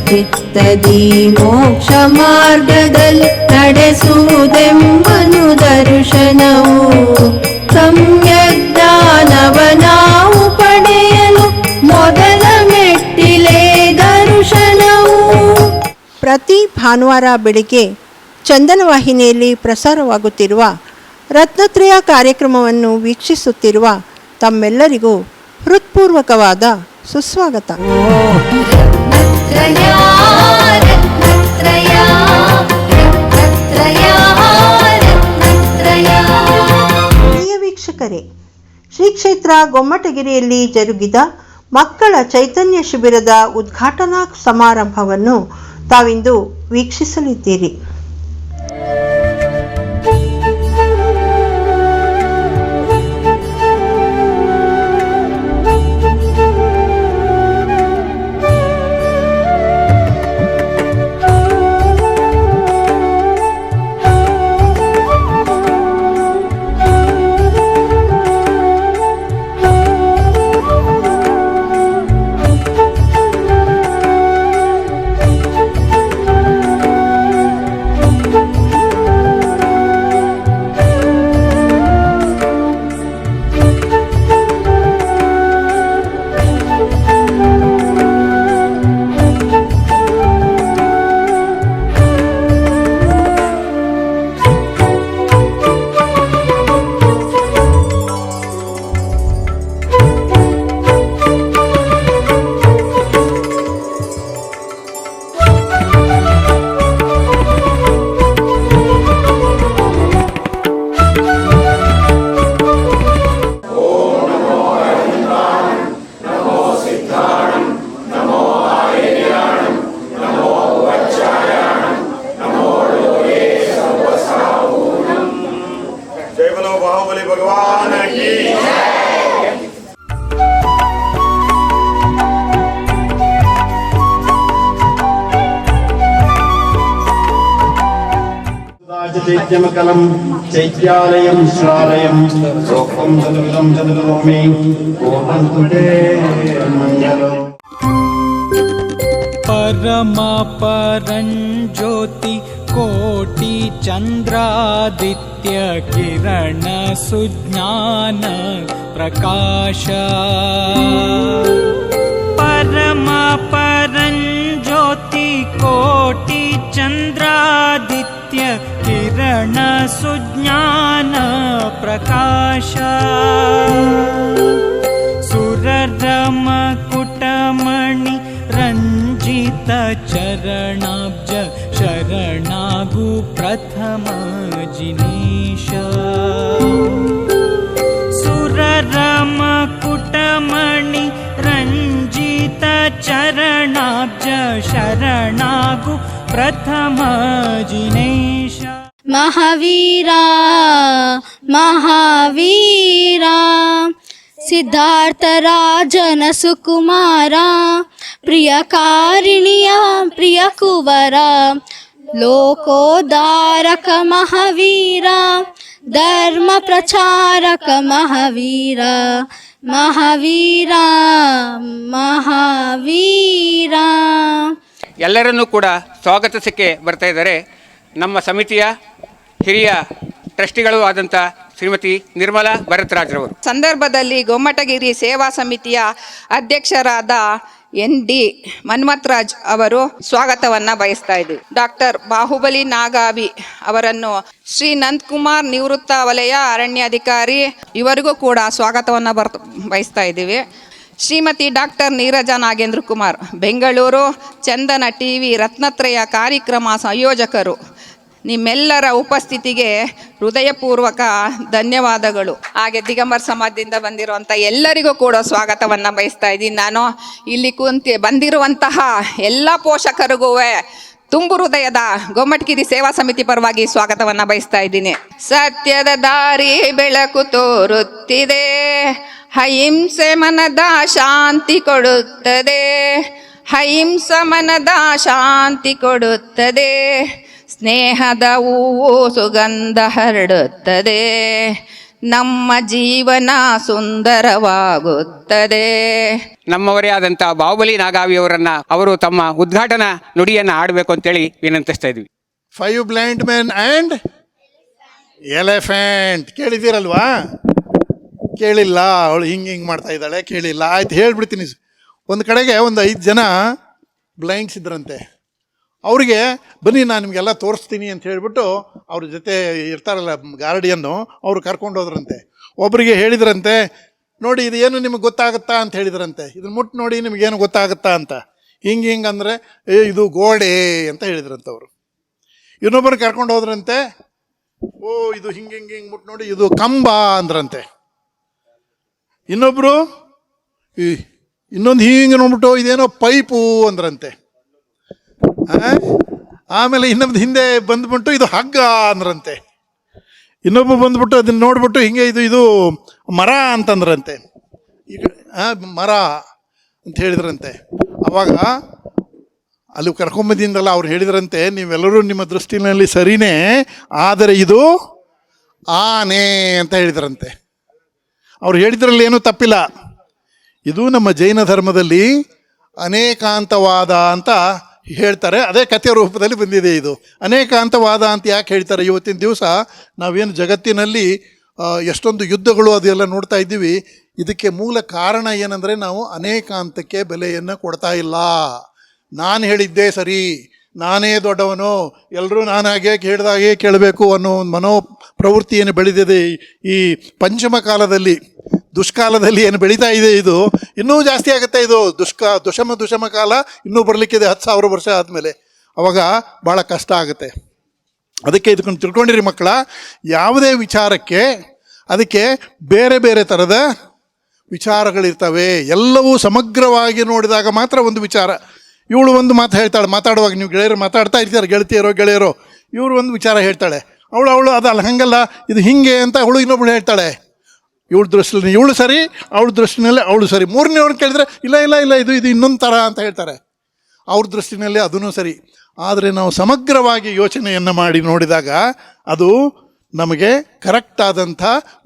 ಚಿತ್ತದಿ ಮೋಕ್ಷ ಮಾರ್ಗದಲ್ಲಿ ನಡೆಸುವುದೆಂಬನು ದರ್ಶನವು. ಸಮ್ಯಕ್ ಜ್ಞಾನವ ನಾವು ಪಡೆಯಲು ಮೊದಲ ಮೆಟ್ಟಿಲೇ ದರ್ಶನವು. ಪ್ರತಿ ಭಾನುವಾರ ಬೆಳಿಗ್ಗೆ ಚಂದನ ವಾಹಿನಿಯಲ್ಲಿ ಪ್ರಸಾರವಾಗುತ್ತಿರುವ ರತ್ನತ್ರಯ ಕಾರ್ಯಕ್ರಮವನ್ನು ವೀಕ್ಷಿಸುತ್ತಿರುವ ತಮ್ಮೆಲ್ಲರಿಗೂ ಹೃತ್ಪೂರ್ವಕವಾದ ಸುಸ್ವಾಗತ. ಪ್ರಿಯ ವೀಕ್ಷಕರೇ, ಶ್ರೀ ಕ್ಷೇತ್ರ ಗೊಮ್ಮಟಗಿರಿಯಲ್ಲಿ ಜರುಗಿದ ಮಕ್ಕಳ ಚೈತನ್ಯ ಶಿಬಿರದ ಉದ್ಘಾಟನಾ ಸಮಾರಂಭವನ್ನು ತಾವಿಂದು ವೀಕ್ಷಿಸಲಿದ್ದೀರಿ. चैत्यमकलं चैत्यालयं श्रालयं सोक्तं चतुर्विधं चतुर्भूमि कोटन्तु ते मङ्गलो. परमापरं ज्योति कोटि चन्द्रादित्य किरण सुज्ञान प्रकाश. परमापरं ज्योति कोटि चन्द्रादित्य किरण सुज्ञान प्रकाश. सुररम कुटमणि रंजित चरणाब्ज शरणागु प्रथम जिनेश. सुररम कुटमणि रंजित चरणाब्ज शरणागु प्रथम जिनेश. महावीरा महावीरा सिद्धार्थ राजन सुकुमारा प्रियकारिणिया प्रिय कुवरा लोकोद्धारक महावीरा धर्म प्रचारक महावीरा महावीरा महावीरा. ಎಲ್ಲರನ್ನೂ ಕೂಡ ಸ್ವಾಗತಿಸಕ್ಕೆ ಬರ್ತಾ ಇದ್ದಾರೆ ನಮ್ಮ ಸಮಿತಿಯ ಹಿರಿಯ ಟ್ರಸ್ಟಿಗಳು ಆದಂಥ ಶ್ರೀಮತಿ ನಿರ್ಮಲಾ ಭರತ್ರಾಜ್ರವರು. ಸಂದರ್ಭದಲ್ಲಿ ಗೊಮ್ಮಟಗಿರಿ ಸೇವಾ ಸಮಿತಿಯ ಅಧ್ಯಕ್ಷರಾದ ND ಮನ್ಮಥರಾಜ್ ಅವರು ಸ್ವಾಗತವನ್ನು ಬಯಸ್ತಾ ಇದ್ದೀವಿ. ಡಾಕ್ಟರ್ ಬಾಹುಬಲಿ ನಾಗಾವಿ ಅವರನ್ನು ಶ್ರೀ ನಂದಕುಮಾರ್ ನಿವೃತ್ತ ವಲಯ ಅರಣ್ಯಾಧಿಕಾರಿ ಇವರಿಗೂ ಕೂಡ ಸ್ವಾಗತವನ್ನು ಬಯಸ್ತಾ ಇದ್ದೀವಿ. ಶ್ರೀಮತಿ ಡಾಕ್ಟರ್ ನೀರಜಾ ನಾಗೇಂದ್ರ ಕುಮಾರ್ ಬೆಂಗಳೂರು ಚಂದನ TV ರತ್ನತ್ರಯ ಕಾರ್ಯಕ್ರಮ ಸಂಯೋಜಕರು. ನಿಮ್ಮೆಲ್ಲರ ಉಪಸ್ಥಿತಿಗೆ ಹೃದಯಪೂರ್ವಕ ಧನ್ಯವಾದಗಳು. ಹಾಗೆ ದಿಗಂಬರ್ ಸಮಾಜದಿಂದ ಬಂದಿರುವಂಥ ಎಲ್ಲರಿಗೂ ಕೂಡ ಸ್ವಾಗತವನ್ನು ಬಯಸ್ತಾ ಇದ್ದೀನಿ. ನಾನು ಇಲ್ಲಿ ಬಂದಿರುವಂತಹ ಎಲ್ಲ ಪೋಷಕರಿಗೂ ತುಂಬು ಹೃದಯದ ಗೊಮ್ಮಟಗಿರಿ ಸೇವಾ ಸಮಿತಿ ಪರವಾಗಿ ಸ್ವಾಗತವನ್ನು ಬಯಸ್ತಾ ಇದ್ದೀನಿ. ಸತ್ಯದ ದಾರಿ ಬೆಳಕು ತೋರುತ್ತಿದೆ, ಅಹಿಂಸೆ ಮನದ ಶಾಂತಿ ಕೊಡುತ್ತದೆ, ಅಹಿಂಸೆ ಮನದ ಶಾಂತಿ ಕೊಡುತ್ತದೆ, ಸ್ನೇಹದ ಹೂವು ಸುಗಂಧ ಹರಡುತ್ತದೆ, ನಮ್ಮ ಜೀವನ ಸುಂದರವಾಗುತ್ತದೆ. ನಮ್ಮವರೇ ಆದಂಥ ಬಾಹುಬಲಿ ನಾಗಾವಿಯವರನ್ನ ಅವರು ತಮ್ಮ ಉದ್ಘಾಟನಾ ನುಡಿಯನ್ನು ಆಡಬೇಕು ಅಂತೇಳಿ ವಿನಂತಿಸ್ತಾ ಇದ್ವಿ. 5 ಬ್ಲೈಂಡ್ ಮೆನ್ ಆ್ಯಂಡ್ ಎಲೆಫೆಂಟ್ ಕೇಳಿದ್ದೀರಲ್ವಾ? ಕೇಳಿಲ್ಲ, ಅವಳು ಹಿಂಗೆ ಮಾಡ್ತಾ ಇದ್ದಾಳೆ, ಕೇಳಿಲ್ಲ. ಆಯ್ತು, ಹೇಳ್ಬಿಡ್ತೀನಿ. ಒಂದು ಕಡೆಗೆ ಒಂದು 5 ಜನ ಬ್ಲೈಂಡ್ಸ್ ಇದ್ರಂತೆ. ಅವ್ರಿಗೆ ಬನ್ನಿ ನಾನು ನಿಮಗೆಲ್ಲ ತೋರಿಸ್ತೀನಿ ಅಂತ ಹೇಳಿಬಿಟ್ಟು ಅವ್ರ ಜೊತೆ ಇರ್ತಾರಲ್ಲ ಗಾರ್ಡಿಯನ್ನು, ಅವರು ಕರ್ಕೊಂಡು ಹೋದ್ರಂತೆ. ಒಬ್ಬರಿಗೆ ಹೇಳಿದ್ರಂತೆ, ನೋಡಿ ಇದು ಏನು ನಿಮಗೆ ಗೊತ್ತಾಗುತ್ತಾ ಅಂತ ಹೇಳಿದ್ರಂತೆ. ಇದನ್ನ ಮುಟ್ಟು ನೋಡಿ ನಿಮಗೇನು ಗೊತ್ತಾಗುತ್ತಾ ಅಂತ. ಹಿಂಗೆ ಅಂದರೆ ಇದು ಗೋಡೆ ಅಂತ ಹೇಳಿದ್ರಂತೆ ಅವರು. ಇನ್ನೊಬ್ಬರು ಕರ್ಕೊಂಡು ಹೋದ್ರಂತೆ, ಓ ಇದು ಹಿಂಗೆ ಮುಟ್ಟು ನೋಡಿ ಇದು ಕಂಬ ಅಂದ್ರಂತೆ. ಇನ್ನೊಬ್ರು ಇನ್ನೊಂದು ಹಿಂಗೆ ನೋಡ್ಬಿಟ್ಟು ಇದೇನೋ ಪೈಪು ಅಂದ್ರಂತೆ. ಆಮೇಲೆ ಇನ್ನೊಂದು ಹಿಂದೆ ಬಂದ್ಬಿಟ್ಟು ಇದು ಹಗ್ಗ ಅಂದ್ರಂತೆ. ಇನ್ನೊಬ್ಬ ಬಂದ್ಬಿಟ್ಟು ಅದನ್ನ ನೋಡ್ಬಿಟ್ಟು ಹಿಂಗೆ ಇದು ಮರ ಅಂತಂದ್ರಂತೆ. ಈಗ ಮರ ಅಂತ ಹೇಳಿದ್ರಂತೆ. ಅವಾಗ ಅಲ್ಲಿ ಕರ್ಕೊಂಬಂದಿಂದಲ್ಲ ಅವ್ರು ಹೇಳಿದ್ರಂತೆ, ನೀವೆಲ್ಲರೂ ನಿಮ್ಮ ದೃಷ್ಟಿನಲ್ಲಿ ಸರಿನೇ, ಆದರೆ ಇದು ಆನೆ ಅಂತ ಹೇಳಿದ್ರಂತೆ. ಅವ್ರು ಹೇಳಿದ್ರಲ್ಲಿ ಏನೂ ತಪ್ಪಿಲ್ಲ. ಇದು ನಮ್ಮ ಜೈನ ಧರ್ಮದಲ್ಲಿ ಅನೇಕಾಂತವಾದ ಅಂತ ಹೇಳ್ತಾರೆ. ಅದೇ ಕಥೆಯ ರೂಪದಲ್ಲಿ ಬಂದಿದೆ. ಇದು ಅನೇಕಾಂತವಾದ ಅಂತ ಯಾಕೆ ಹೇಳ್ತಾರೆ? ಇವತ್ತಿನ ದಿವಸ ನಾವೇನು ಜಗತ್ತಿನಲ್ಲಿ ಎಷ್ಟೊಂದು ಯುದ್ಧಗಳು ಅದೆಲ್ಲ ನೋಡ್ತಾ ಇದ್ದೀವಿ. ಇದಕ್ಕೆ ಮೂಲ ಕಾರಣ ಏನಂದರೆ ನಾವು ಅನೇಕಾಂತಕ್ಕೆ ಬೆಲೆಯನ್ನು ಕೊಡ್ತಾ ಇಲ್ಲ. ನಾನು ಹೇಳಿದ್ದೇ ಸರಿ, ನಾನೇ ದೊಡ್ಡವನು, ಎಲ್ಲರೂ ನಾನಾಗೆ ಕೇಳಿದಾಗೆ ಕೇಳಬೇಕು ಅನ್ನೋ ಒಂದು ಮನೋ ಪ್ರವೃತ್ತಿ ಏನು ಬೆಳೆದಿದೆ ಈ ಪಂಚಮ ಕಾಲದಲ್ಲಿ, ದುಷ್ಕಾಲದಲ್ಲಿ ಏನು ಬೆಳೀತಾ ಇದೆ, ಇದು ಇನ್ನೂ ಜಾಸ್ತಿ ಆಗುತ್ತೆ. ಇದು ದುಷಮ ಕಾಲ ಇನ್ನೂ ಬರಲಿಕ್ಕಿದೆ 10,000 ವರ್ಷ ಆದಮೇಲೆ. ಅವಾಗ ಭಾಳ ಕಷ್ಟ ಆಗುತ್ತೆ. ಅದಕ್ಕೆ ಇದಕ್ಕೆ ತಿಳ್ಕೊಂಡಿರಿ ಮಕ್ಕಳ, ಯಾವುದೇ ವಿಚಾರಕ್ಕೆ ಅದಕ್ಕೆ ಬೇರೆ ಬೇರೆ ಥರದ ವಿಚಾರಗಳಿರ್ತವೆ. ಎಲ್ಲವೂ ಸಮಗ್ರವಾಗಿ ನೋಡಿದಾಗ ಮಾತ್ರ ಒಂದು ವಿಚಾರ. ಇವಳು ಒಂದು ಮಾತು ಹೇಳ್ತಾಳೆ, ಮಾತಾಡುವಾಗ ನೀವು ಗೆಳೆಯರು ಮಾತಾಡ್ತಾ ಇರ್ತಾರೆ, ಗೆಳೆಯರೋ ಇವರು ಒಂದು ವಿಚಾರ ಹೇಳ್ತಾಳೆ. ಅವಳು ಅದಲ್ಲ ಹಂಗಲ್ಲ ಇದು ಹಿಂಗೆ ಅಂತ ಅವಳು ಇನ್ನೊಬ್ಳು ಹೇಳ್ತಾಳೆ. ಇವಳ ದೃಷ್ಟಿಯಲ್ಲಿ ಇವಳು ಸರಿ, ಅವಳ ದೃಷ್ಟಿನಲ್ಲಿ ಅವಳು ಸರಿ. ಮೂರನೇವ್ರನ್ನ ಕೇಳಿದ್ರೆ ಇಲ್ಲ ಇದು ಇನ್ನೊಂದು ಥರ ಅಂತ ಹೇಳ್ತಾರೆ. ಅವ್ರ ದೃಷ್ಟಿನಲ್ಲಿ ಅದೂ ಸರಿ. ಆದರೆ ನಾವು ಸಮಗ್ರವಾಗಿ ಯೋಚನೆಯನ್ನು ಮಾಡಿ ನೋಡಿದಾಗ ಅದು ನಮಗೆ ಕರೆಕ್ಟ್ ಆದಂಥ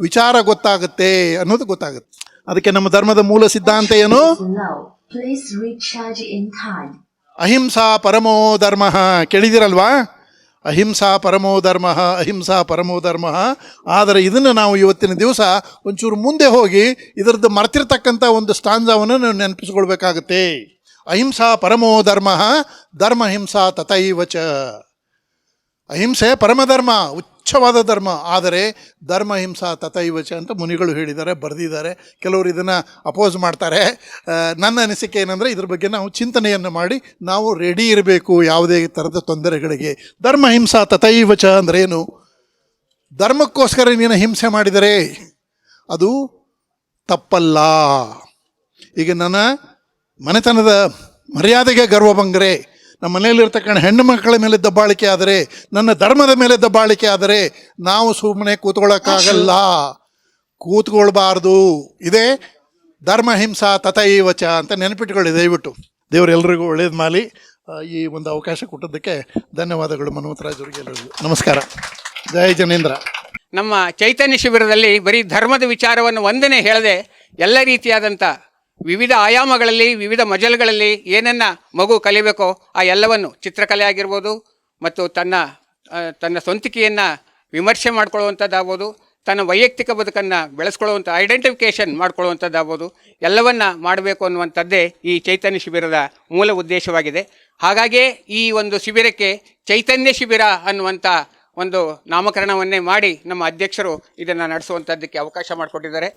ವಿಚಾರ ಗೊತ್ತಾಗುತ್ತೆ ಅನ್ನೋದು ಗೊತ್ತಾಗುತ್ತೆ. ಅದಕ್ಕೆ ನಮ್ಮ ಧರ್ಮದ ಮೂಲ ಸಿದ್ಧಾಂತ ಏನು? ಅಹಿಂಸಾ ಪರಮೋ ಧರ್ಮ. ಕೇಳಿದಿರಲ್ವಾ? ಅಹಿಂಸಾ ಪರಮೋ ಧರ್ಮ, ಅಹಿಂಸಾ ಪರಮೋ ಧರ್ಮ. ಆದರೆ ಇದನ್ನು ನಾವು ಇವತ್ತಿನ ದಿವಸ ಒಂಚೂರು ಮುಂದೆ ಹೋಗಿ ಇದರದ್ದು ಮರ್ತಿರ್ತಕ್ಕಂಥ ಒಂದು ಸ್ಟಾಂಜಾವನ್ನು ನಾವು ನೆನಪಿಸ್ಕೊಳ್ಬೇಕಾಗತ್ತೆ. ಅಹಿಂಸಾ ಪರಮೋ ಧರ್ಮ, ಧರ್ಮ ಹಿಂಸಾ ತಥೈವ ಚ. ಅಹಿಂಸೆ ಪರಮಧರ್ಮ, ಉಚ್ಚವಾದ ಧರ್ಮ. ಆದರೆ ಧರ್ಮ ಹಿಂಸಾ ತಥೈವ ಚ ಅಂತ ಮುನಿಗಳು ಹೇಳಿದ್ದಾರೆ, ಬರೆದಿದ್ದಾರೆ. ಕೆಲವರು ಇದನ್ನು ಅಪೋಸ್ ಮಾಡ್ತಾರೆ. ನನ್ನ ಅನಿಸಿಕೆ ಏನಂದರೆ ಇದ್ರ ಬಗ್ಗೆ ನಾವು ಚಿಂತನೆಯನ್ನು ಮಾಡಿ ನಾವು ರೆಡಿ ಇರಬೇಕು ಯಾವುದೇ ಥರದ ತೊಂದರೆಗಳಿಗೆ. ಧರ್ಮ ಹಿಂಸಾ ತಥೈವ ಚ ಅಂದರೆ ಏನು? ಧರ್ಮಕ್ಕೋಸ್ಕರ ನೀನು ಹಿಂಸೆ ಮಾಡಿದರೆ ಅದು ತಪ್ಪಲ್ಲ. ಈಗ ನನ್ನ ಮನೆತನದ ಮರ್ಯಾದೆಗೆ ಗರ್ವ ಬಂದರೆ, ನಮ್ಮ ಮನೆಯಲ್ಲಿರ್ತಕ್ಕಂಥ ಹೆಣ್ಣು ಮಕ್ಕಳ ಮೇಲೆ ದಬ್ಬಾಳಿಕೆ ಆದರೆ, ನನ್ನ ಧರ್ಮದ ಮೇಲೆ ದಬ್ಬಾಳಿಕೆ ಆದರೆ ನಾವು ಸುಮ್ಮನೆ ಕೂತ್ಕೊಳ್ಳೋಕ್ಕಾಗಲ್ಲ, ಕೂತ್ಕೊಳ್ಬಾರ್ದು. ಇದೇ ಧರ್ಮ ಹಿಂಸಾ ತಥೈವ ಚ ಅಂತ ನೆನಪಿಟ್ಕೊಳ್ಳಿ ದಯವಿಟ್ಟು. ದೇವರೆಲ್ಲರಿಗೂ ಒಳ್ಳೇದು ಮಾಡಲಿ. ಈ ಒಂದು ಅವಕಾಶ ಕೊಟ್ಟದ್ದಕ್ಕೆ ಧನ್ಯವಾದಗಳು ಮನ್ಮಥರಾಜ್ ಅವರಿಗೆ. ಎಲ್ಲರಿಗೂ ನಮಸ್ಕಾರ. ಜಯ ಜನೇಂದ್ರ. ನಮ್ಮ ಚೈತನ್ಯ ಶಿಬಿರದಲ್ಲಿ ಬರೀ ಧರ್ಮದ ವಿಚಾರವನ್ನು ಒಂದನೇ ಹೇಳದೆ ಎಲ್ಲ ರೀತಿಯಾದಂಥ ವಿವಿಧ ಆಯಾಮಗಳಲ್ಲಿ, ವಿವಿಧ ಮಜಲುಗಳಲ್ಲಿ ಏನನ್ನ ಮಗು ಕಲಿಬೇಕೋ ಆ ಎಲ್ಲವನ್ನು, ಚಿತ್ರಕಲೆ ಆಗಿರ್ಬೋದು, ಮತ್ತು ತನ್ನ ಸ್ವಂತಿಕೆಯನ್ನು ವಿಮರ್ಶೆ ಮಾಡ್ಕೊಳ್ಳುವಂಥದ್ದಾಗ್ಬೋದು, ತನ್ನ ವೈಯಕ್ತಿಕ ಬದುಕನ್ನು ಬೆಳೆಸ್ಕೊಳ್ಳುವಂಥ ಐಡೆಂಟಿಫಿಕೇಷನ್ ಮಾಡ್ಕೊಳ್ಳುವಂಥದ್ದಾಗ್ಬೋದು, ಎಲ್ಲವನ್ನ ಮಾಡಬೇಕು ಅನ್ನುವಂಥದ್ದೇ ಈ ಚೈತನ್ಯ ಶಿಬಿರದ ಮೂಲ ಉದ್ದೇಶವಾಗಿದೆ. ಹಾಗಾಗೇ ಈ ಒಂದು ಶಿಬಿರಕ್ಕೆ ಚೈತನ್ಯ ಶಿಬಿರ ಅನ್ನುವಂಥ ಒಂದು ನಾಮಕರಣವನ್ನೇ ಮಾಡಿ ನಮ್ಮ ಅಧ್ಯಕ್ಷರು ಇದನ್ನು ನಡೆಸುವಂಥದ್ದಕ್ಕೆ ಅವಕಾಶ ಮಾಡಿಕೊಟ್ಟಿದ್ದಾರೆ.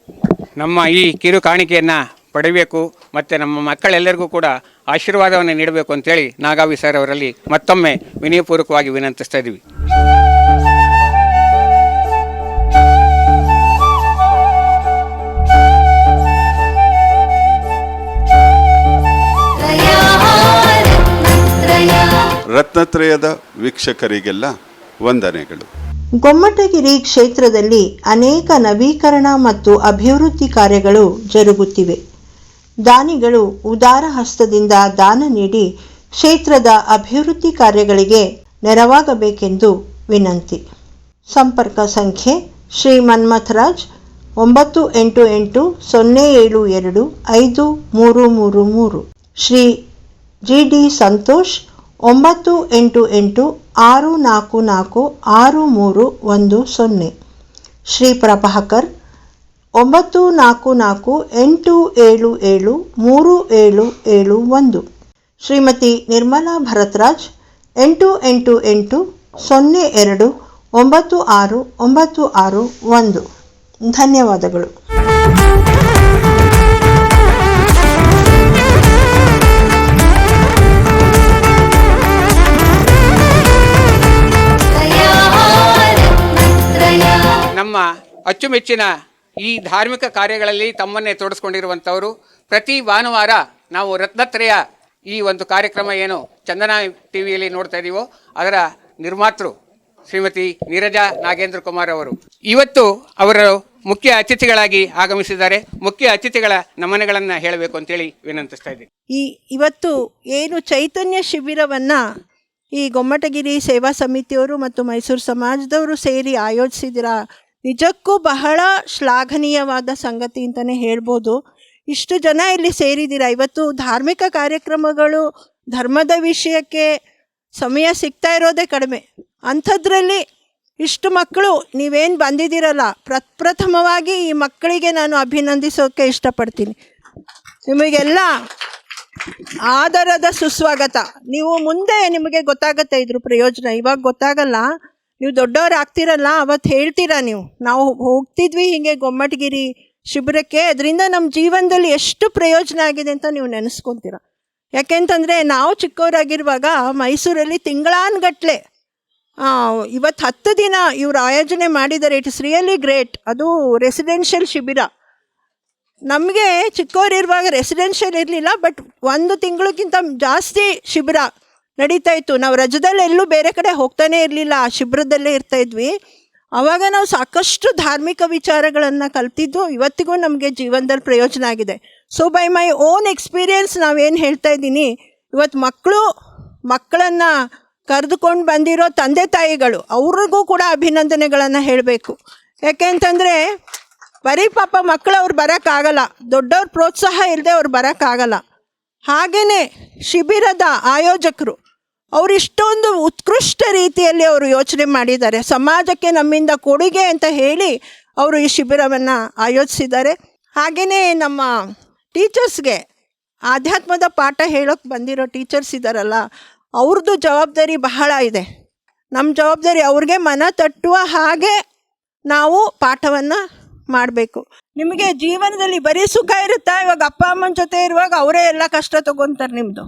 ನಮ್ಮ ಈ ಕಿರು ಕಾಣಿಕೆಯನ್ನು ಪಡೆಯಬೇಕು ಮತ್ತು ನಮ್ಮ ಮಕ್ಕಳೆಲ್ಲರಿಗೂ ಕೂಡ ಆಶೀರ್ವಾದವನ್ನು ನೀಡಬೇಕು ಅಂತೇಳಿ ನಾಗಾವಿ ಸರ್ ಅವರಲ್ಲಿ ಮತ್ತೊಮ್ಮೆ ವಿನಯಪೂರ್ವಕವಾಗಿ ವಿನಂತಿಸ್ತಾ ಇದ್ದೀವಿ. ರತ್ನತ್ರಯದ ವೀಕ್ಷಕರಿಗೆಲ್ಲ ವಂದನೆಗಳು. ಗೊಮ್ಮಟಗಿರಿ ಕ್ಷೇತ್ರದಲ್ಲಿ ಅನೇಕ ನವೀಕರಣ ಮತ್ತು ಅಭಿವೃದ್ಧಿ ಕಾರ್ಯಗಳು ಜರುಗುತ್ತಿವೆ. ದಾನಿಗಳು ಉದಾರ ಹಸ್ತದಿಂದ ದಾನ ನೀಡಿ ಕ್ಷೇತ್ರದ ಅಭಿವೃದ್ಧಿ ಕಾರ್ಯಗಳಿಗೆ ನೆರವಾಗಬೇಕೆಂದು ವಿನಂತಿ. ಸಂಪರ್ಕ ಸಂಖ್ಯೆ ಶ್ರೀ ಮನ್ಮಥರಾಜ್ 9880725333, ಶ್ರೀ GD ಸಂತೋಷ್ 988864463110, ಶ್ರೀ ಪ್ರಭಾಕರ್ 9448773771, ಶ್ರೀಮತಿ ನಿರ್ಮಲಾ ಭರತ್ರಾಜ್ 8880296961. ಧನ್ಯವಾದಗಳು. ನಮ್ಮ ಅಚ್ಚುಮೆಚ್ಚಿನ ಈ ಧಾರ್ಮಿಕ ಕಾರ್ಯಗಳಲ್ಲಿ ತಮ್ಮನ್ನೇ ತೊಡಗಿಸ್ಕೊಂಡಿರುವಂಥವರು ಪ್ರತಿ ಭಾನುವಾರ ನಾವು ರತ್ನತ್ರಯ ಈ ಒಂದು ಕಾರ್ಯಕ್ರಮ ಏನು ಚಂದನ ಟಿವಿಯಲ್ಲಿ ನೋಡ್ತಾ ಇದ್ದೀವೋ ಅದರ ನಿರ್ಮಾತೃ ಶ್ರೀಮತಿ ನೀರಜಾ ನಾಗೇಂದ್ರ ಕುಮಾರ್ ಅವರು ಇವತ್ತು ಅವರು ಮುಖ್ಯ ಅತಿಥಿಗಳಾಗಿ ಆಗಮಿಸಿದ್ದಾರೆ. ಮುಖ್ಯ ಅತಿಥಿಗಳ ನಮನಗಳನ್ನು ಹೇಳಬೇಕು ಅಂತೇಳಿ ವಿನಂತಿಸ್ತಾ ಇದ್ದೀನಿ. ಇವತ್ತು ಏನು ಚೈತನ್ಯ ಶಿಬಿರವನ್ನು ಈ ಗೊಮ್ಮಟಗಿರಿ ಸೇವಾ ಸಮಿತಿಯವರು ಮತ್ತು ಮೈಸೂರು ಸಮಾಜದವರು ಸೇರಿ ಆಯೋಜಿಸಿದಿರ ನಿಜಕ್ಕೂ ಬಹಳ ಶ್ಲಾಘನೀಯವಾದ ಸಂಗತಿ ಅಂತಲೇ ಹೇಳ್ಬೋದು. ಇಷ್ಟು ಜನ ಇಲ್ಲಿ ಸೇರಿದ್ದೀರ. ಇವತ್ತು ಧಾರ್ಮಿಕ ಕಾರ್ಯಕ್ರಮಗಳು ಧರ್ಮದ ವಿಷಯಕ್ಕೆ ಸಮಯ ಸಿಗ್ತಾ ಇರೋದೇ ಕಡಿಮೆ. ಅಂಥದ್ರಲ್ಲಿ ಇಷ್ಟು ಮಕ್ಕಳು ನೀವೇನು ಬಂದಿದ್ದೀರಲ್ಲ, ಪ್ರಥಮವಾಗಿ ಈ ಮಕ್ಕಳಿಗೆ ನಾನು ಅಭಿನಂದಿಸೋಕ್ಕೆ ಇಷ್ಟಪಡ್ತೀನಿ. ನಿಮಗೆಲ್ಲ ಆದರದ ಸುಸ್ವಾಗತ. ನೀವು ಮುಂದೆ ನಿಮಗೆ ಗೊತ್ತಾಗತ್ತೆ ಇದ್ರ ಪ್ರಯೋಜನ, ಇವಾಗ ಗೊತ್ತಾಗಲ್ಲ. ನೀವು ದೊಡ್ಡವ್ರು ಆಗ್ತಿರಲ್ಲ, ಅವತ್ತು ಹೇಳ್ತೀರಾ ನೀವು ನಾವು ಹೋಗ್ತಿದ್ವಿ ಹೀಗೆ ಗೊಮ್ಮಟಗಿರಿ ಶಿಬಿರಕ್ಕೆ, ಅದರಿಂದ ನಮ್ಮ ಜೀವನದಲ್ಲಿ ಎಷ್ಟು ಪ್ರಯೋಜನ ಆಗಿದೆ ಅಂತ ನೀವು ನೆನೆಸ್ಕೊತೀರ. ಯಾಕೆಂತಂದರೆ ನಾವು ಚಿಕ್ಕವರಾಗಿರುವಾಗ ಮೈಸೂರಲ್ಲಿ ತಿಂಗಳಾನ್ಗಟ್ಲೆ ಇವತ್ತು 10 ದಿನ ಇವರು ಆಯೋಜನೆ ಮಾಡಿದ್ದಾರೆ. It is really great. ಅದು ರೆಸಿಡೆನ್ಷಿಯಲ್ ಶಿಬಿರ. ನಮಗೆ ಚಿಕ್ಕವರಿರುವಾಗ ರೆಸಿಡೆನ್ಷಿಯಲ್ ಇರಲಿಲ್ಲ, ಬಟ್ 1 ತಿಂಗಳಿಗಿಂತ ಜಾಸ್ತಿ ಶಿಬಿರ ನಡೀತಾ ಇತ್ತು. ನಾವು ರಜದಲ್ಲಿ ಎಲ್ಲೂ ಬೇರೆ ಕಡೆ ಹೋಗ್ತಾನೆ ಇರಲಿಲ್ಲ, ಆ ಶಿಬಿರದಲ್ಲೇ ಇರ್ತಾಯಿದ್ವಿ. ಆವಾಗ ನಾವು ಸಾಕಷ್ಟು ಧಾರ್ಮಿಕ ವಿಚಾರಗಳನ್ನು ಕಲ್ತಿದ್ದು ಇವತ್ತಿಗೂ ನಮಗೆ ಜೀವನದಲ್ಲಿ ಪ್ರಯೋಜನ ಆಗಿದೆ. So by my own experience ನಾವೇನು ಹೇಳ್ತಾ ಇದ್ದೀನಿ, ಇವತ್ತು ಮಕ್ಕಳನ್ನು ಕರೆದುಕೊಂಡು ಬಂದಿರೋ ತಂದೆ ತಾಯಿಗಳು ಅವ್ರಿಗೂ ಕೂಡ ಅಭಿನಂದನೆಗಳನ್ನು ಹೇಳಬೇಕು. ಯಾಕೆಂತಂದರೆ ಬರೀ ಪಾಪ ಮಕ್ಕಳು ಅವ್ರು ಬರೋಕ್ಕಾಗಲ್ಲ, ದೊಡ್ಡವ್ರ ಪ್ರೋತ್ಸಾಹ ಇಲ್ಲದೆ ಅವ್ರು ಬರೋಕ್ಕಾಗಲ್ಲ. ಹಾಗೆಯೇ ಶಿಬಿರದ ಆಯೋಜಕರು ಅವರು ಇಷ್ಟೊಂದು ಉತ್ಕೃಷ್ಟ ರೀತಿಯಲ್ಲಿ ಅವರು ಯೋಚನೆ ಮಾಡಿದ್ದಾರೆ. ಸಮಾಜಕ್ಕೆ ನಮ್ಮಿಂದ ಕೊಡುಗೆ ಅಂತ ಹೇಳಿ ಅವರು ಈ ಶಿಬಿರವನ್ನು ಆಯೋಜಿಸಿದ್ದಾರೆ. ಹಾಗೆಯೇ ನಮ್ಮ ಟೀಚರ್ಸ್ಗೆ ಆಧ್ಯಾತ್ಮದ ಪಾಠ ಹೇಳೋಕ್ಕೆ ಬಂದಿರೋ ಟೀಚರ್ಸ್ ಇದ್ದಾರಲ್ಲ, ಅವ್ರದ್ದು ಜವಾಬ್ದಾರಿ ಬಹಳ ಇದೆ. ನಮ್ಮ ಜವಾಬ್ದಾರಿ ಅವ್ರಿಗೆ ಮನ ತಟ್ಟುವ ಹಾಗೆ ನಾವು ಪಾಠವನ್ನು ಮಾಡಬೇಕು. ನಿಮಗೆ ಜೀವನದಲ್ಲಿ ಬರೀ ಸುಖ ಇರುತ್ತಾ? ಇವಾಗ ಅಪ್ಪ ಅಮ್ಮನ ಜೊತೆ ಇರುವಾಗ ಅವರೇ ಎಲ್ಲ ಕಷ್ಟ ತೊಗೊತಾರೆ. ನಿಮ್ಮದು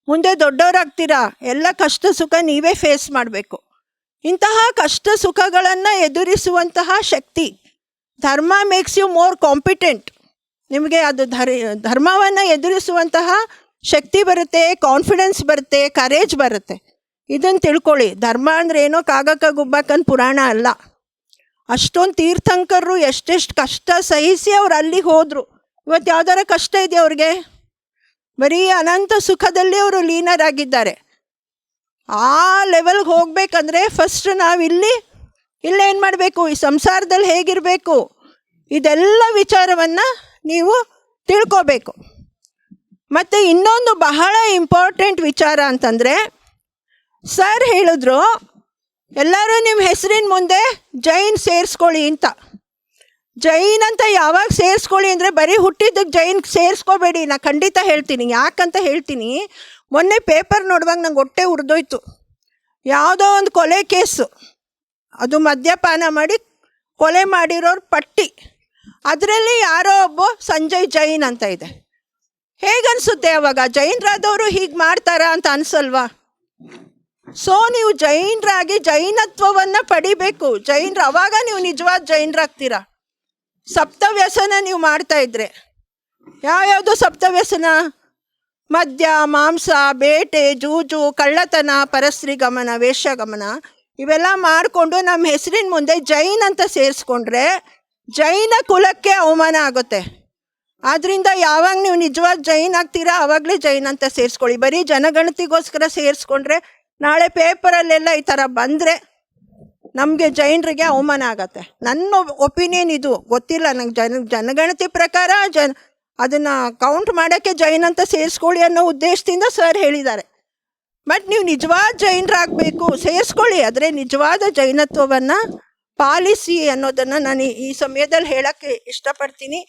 ಮುಂದೆ ದೊಡ್ಡವರಾಗ್ತೀರಾ, ಎಲ್ಲ ಕಷ್ಟ ಸುಖ ನೀವೇ ಫೇಸ್ ಮಾಡಬೇಕು. ಇಂತಹ ಕಷ್ಟ ಸುಖಗಳನ್ನು ಎದುರಿಸುವಂತಹ ಶಕ್ತಿ ಧರ್ಮ ಮೇಕ್ಸ್ ಯು ಮೋರ್ ಕಾಂಪಿಟೆಂಟ್. ನಿಮಗೆ ಅದು ಧರ್ಮವನ್ನು ಎದುರಿಸುವಂತಹ ಶಕ್ತಿ ಬರುತ್ತೆ, ಕಾನ್ಫಿಡೆನ್ಸ್ ಬರುತ್ತೆ, ಕರೇಜ್ ಬರುತ್ತೆ. ಇದನ್ನು ತಿಳ್ಕೊಳ್ಳಿ. ಧರ್ಮ ಅಂದರೆ ಏನೋ ಕಾಗಕ್ಕ ಗುಬ್ಬಕ್ಕನ ಪುರಾಣ ಅಲ್ಲ. ಅಷ್ಟೊಂದು ತೀರ್ಥಂಕರರು ಎಷ್ಟೆಷ್ಟು ಕಷ್ಟ ಸಹಿಸಿ ಅವ್ರು ಅಲ್ಲಿಗೆ ಹೋದರು. ಇವತ್ತು ಯಾವ್ದಾರ ಕಷ್ಟ ಇದೆ ಅವ್ರಿಗೆ? ಬರೀ ಅನಂತ ಸುಖದಲ್ಲಿ ಅವರು ಲೀನರಾಗಿದ್ದಾರೆ. ಆ ಲೆವೆಲ್ಗೆ ಹೋಗಬೇಕಂದ್ರೆ ಫಸ್ಟ್ ನಾವು ಇಲ್ಲೇನು ಮಾಡಬೇಕು, ಈ ಸಂಸಾರದಲ್ಲಿ ಹೇಗಿರಬೇಕು, ಇದೆಲ್ಲ ವಿಚಾರವನ್ನು ನೀವು ತಿಳ್ಕೋಬೇಕು. ಮತ್ತು ಇನ್ನೊಂದು ಬಹಳ ಇಂಪಾರ್ಟೆಂಟ್ ವಿಚಾರ ಅಂತಂದರೆ, ಸರ್ ಹೇಳಿದ್ರು ಎಲ್ಲರೂ ನಿಮ್ಮ ಹೆಸರಿನ ಮುಂದೆ ಜೈನ್ ಸೇರಿಸ್ಕೊಳ್ಳಿ ಅಂತ. ಜೈನ್ ಅಂತ ಯಾವಾಗ ಸೇರಿಸ್ಕೊಳ್ಳಿ ಅಂದರೆ ಬರೀ ಹುಟ್ಟಿದ್ದಕ್ಕೆ ಜೈನ್ ಸೇರಿಸ್ಕೋಬೇಡಿ. ನಾನು ಖಂಡಿತ ಹೇಳ್ತೀನಿ. ಯಾಕಂತ ಹೇಳ್ತೀನಿ, ಮೊನ್ನೆ ಪೇಪರ್ ನೋಡುವಾಗ ನಂಗೆ ಹೊಟ್ಟೆ ಉರಿದೋಯ್ತು. ಯಾವುದೋ ಒಂದು ಕೊಲೆ ಕೇಸು, ಅದು ಮದ್ಯಪಾನ ಮಾಡಿ ಕೊಲೆ ಮಾಡಿರೋರು ಪಟ್ಟಿ, ಅದರಲ್ಲಿ ಯಾರೋ ಒಬ್ಬ ಸಂಜಯ್ ಜೈನ್ ಅಂತ ಇದೆ. ಹೇಗನ್ಸುತ್ತೆ ಅವಾಗ? ಜೈನರಾದವರು ಹೀಗೆ ಮಾಡ್ತಾರಾ ಅಂತ ಅನಿಸಲ್ವಾ? ಸೊ ನೀವು ಜೈನರಾಗಿ ಜೈನತ್ವವನ್ನು ಪಡಿಬೇಕು. ಅವಾಗ ನೀವು ನಿಜವಾದ ಜೈನರಾಗ್ತೀರಾ. ಸಪ್ತವ್ಯಸನ ನೀವು ಮಾಡ್ತಾ ಇದ್ರೆ, ಯಾವ್ಯಾವುದು ಸಪ್ತವ್ಯಸನ? ಮದ್ಯ, ಮಾಂಸ, ಬೇಟೆ, ಜೂಜು, ಕಳ್ಳತನ, ಪರಸ್ತ್ರೀ ಗಮನ, ವೇಶ್ಯಗಮನ, ಇವೆಲ್ಲ ಮಾಡಿಕೊಂಡು ನಮ್ಮ ಹೆಸರಿನ ಮುಂದೆ ಜೈನ್ ಅಂತ ಸೇರಿಸ್ಕೊಂಡ್ರೆ ಜೈನ ಕುಲಕ್ಕೆ ಅವಮಾನ ಆಗುತ್ತೆ. ಆದ್ದರಿಂದ ಯಾವಾಗ ನೀವು ನಿಜವಾದ ಜೈನ್ ಆಗ್ತೀರಾ ಆವಾಗಲೇ ಜೈನ್ ಅಂತ ಸೇರಿಸ್ಕೊಳ್ಳಿ. ಬರೀ ಜನಗಣತಿಗೋಸ್ಕರ ಸೇರಿಸ್ಕೊಂಡ್ರೆ ನಾಳೆ ಪೇಪರಲ್ಲೆಲ್ಲ ಈ ಥರ ಬಂದರೆ ನಮಗೆ ಜೈನರಿಗೆ ಅವಮಾನ ಆಗತ್ತೆ. ನನ್ನ ಒಪಿನಿಯನ್ ಇದು, ಗೊತ್ತಿಲ್ಲ ನಂಗೆ. ಜನಗಣತಿ ಪ್ರಕಾರ ಅದನ್ನು ಕೌಂಟ್ ಮಾಡೋಕ್ಕೆ ಜೈನ್ ಅಂತ ಸೇರಿಸ್ಕೊಳ್ಳಿ ಅನ್ನೋ ಉದ್ದೇಶದಿಂದ ಸರ್ ಹೇಳಿದ್ದಾರೆ. ಬಟ್ ನೀವು ನಿಜವಾದ ಜೈನರಾಗಬೇಕು, ಸೇರಿಸ್ಕೊಳ್ಳಿ, ಆದರೆ ನಿಜವಾದ ಜೈನತ್ವವನ್ನು ಪಾಲಿಸಿ ಅನ್ನೋದನ್ನು ನಾನು ಈ ಸಮಯದಲ್ಲಿ ಹೇಳೋಕ್ಕೆ ಇಷ್ಟಪಡ್ತೀನಿ.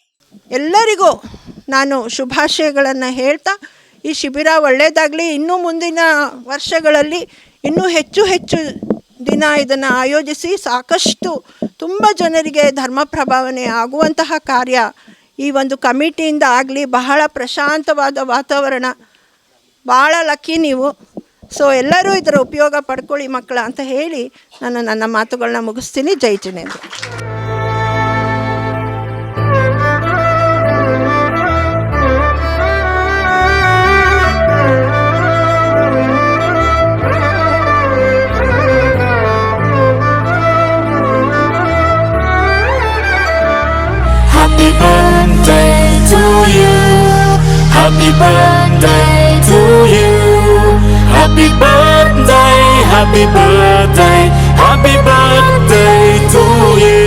ಎಲ್ಲರಿಗೂ ನಾನು ಶುಭಾಶಯಗಳನ್ನು ಹೇಳ್ತಾ ಈ ಶಿಬಿರ ಒಳ್ಳೆಯದಾಗಲಿ. ಇನ್ನೂ ಮುಂದಿನ ವರ್ಷಗಳಲ್ಲಿ ಇನ್ನೂ ಹೆಚ್ಚು ಹೆಚ್ಚು ದಿನ ಇದನ್ನು ಆಯೋಜಿಸಿ ಸಾಕಷ್ಟು ತುಂಬ ಜನರಿಗೆ ಧರ್ಮ ಪ್ರಭಾವನೆ ಆಗುವಂತಹ ಕಾರ್ಯ ಈ ಒಂದು ಕಮಿಟಿಯಿಂದ ಆಗಲಿ. ಬಹಳ ಪ್ರಶಾಂತವಾದ ವಾತಾವರಣ, ಭಾಳ ಲಕ್ಕಿ ನೀವು. ಸೊ ಎಲ್ಲರೂ ಇದರ ಉಪಯೋಗ ಪಡ್ಕೊಳ್ಳಿ ಮಕ್ಕಳ ಅಂತ ಹೇಳಿ ನಾನು ನನ್ನ ಮಾತುಗಳನ್ನ ಮುಗಿಸ್ತೀನಿ. ಜೈ Jinendra. Happy birthday to you. Happy birthday to you. Happy birthday, happy birthday, happy birthday to you.